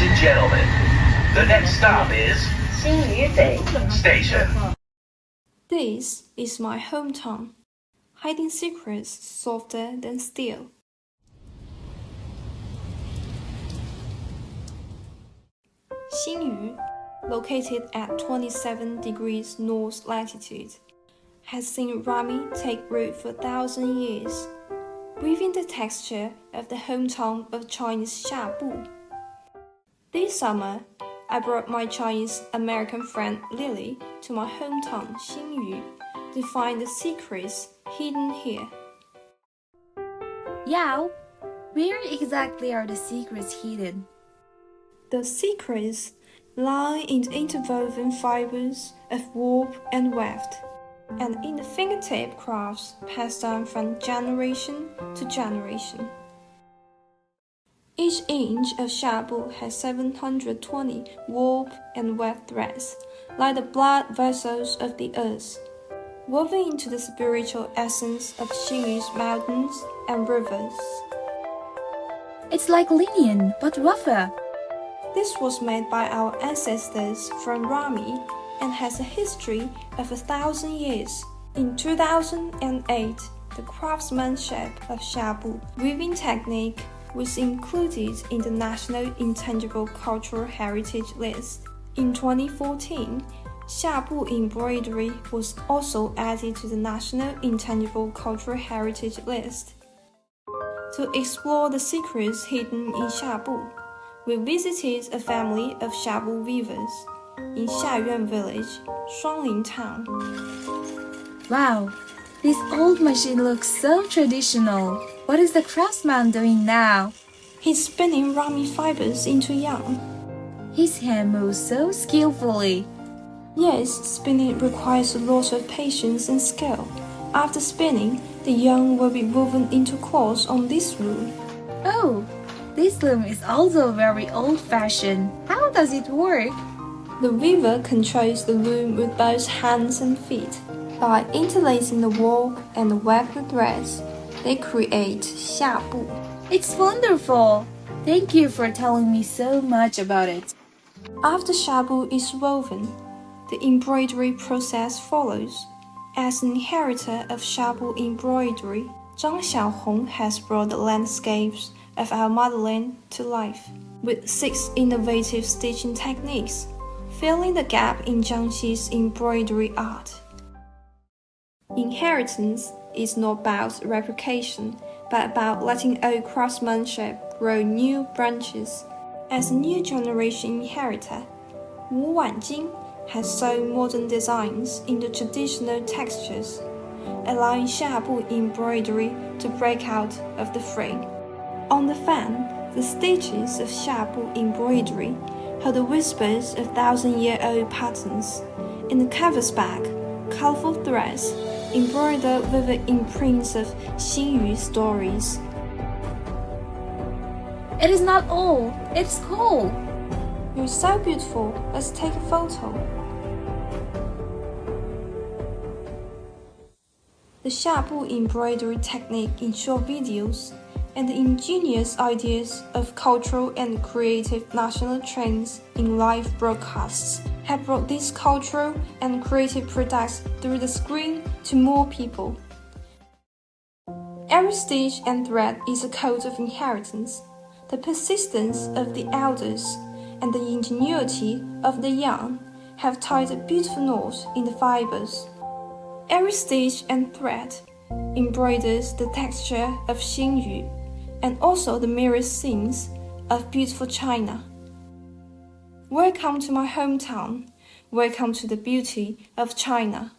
and gentlemen, the next stop is Xinyu Station. This is my hometown, hiding secrets softer than steel. Xinyu, located at 27 degrees north latitude, has seen ramie take root for 1,000 years, weaving the texture of the hometown of Chinese Xia Bu. This summer, I brought my Chinese-American friend Lily to my hometown Xinyu to find the secrets hidden here. Yao, where exactly are the secrets hidden? The secrets lie in the interwoven fibers of warp and weft, and in the fingertip crafts passed down from generation to generation. Each inch of Xia Bu has 720 warp and weft threads, like the blood vessels of the earth, woven into the spiritual essence of Xinyu's mountains and rivers. It's like linen, but rougher. This was made by our ancestors from ramie and has a history of 1,000 years. In 2008, the craftsmanship of Xia Bu weaving technique was included in the National Intangible Cultural Heritage List. In 2014, Xia Bu embroidery was also added to the National Intangible Cultural Heritage List. To explore the secrets hidden in Xia Bu, we visited a family of Xia Bu weavers in Xiayuan village, Shuangling town. Wow, this old machine looks so traditional. What is the craftsman doing now? He's spinning ramie fibers into yarn. His hand moves so skillfully. Yes, spinning requires a lot of patience and skill. After spinning, the yarn will be woven into cloth on this loom. Oh, this loom is also very old-fashioned. How does it work? The weaver controls the loom with both hands and feet. By interlacing the warp and the weft threads, they create Xia Bu. It's wonderful. Thank you for telling me so much about it. After Xia Bu is woven, the embroidery process follows. As an inheritor of Xia Bu embroidery, Zhang Xiaohong has brought the landscapes of our motherland to life, with 6 innovative stitching techniques, filling the gap in Jiangxi's embroidery art. Inheritance is not about replication, but about letting old craftsmanship grow new branches. As a new generation inheritor, Wu Wanjing has sewn modern designs into traditional textures, allowing Xia Bu embroidery to break out of the frame. On the fan, the stitches of Xia Bu embroidery hold the whispers of 1,000-year-old patterns. In the canvas back, colorful threads embroidered with the imprints of Xinyu stories. It is not all, it's cool. You're so beautiful, let's take a photo. The Xia Bu embroidery technique in short videos and the ingenious ideas of cultural and creative national trends in live broadcasts have brought these cultural and creative products through the screen to more people. Every stitch and thread is a code of inheritance. The persistence of the elders and the ingenuity of the young have tied a beautiful knot in the fibers. Every stitch and thread embroiders the texture of Xinyu and also the mirror scenes of beautiful China. Welcome to my hometown. Welcome to the beauty of China.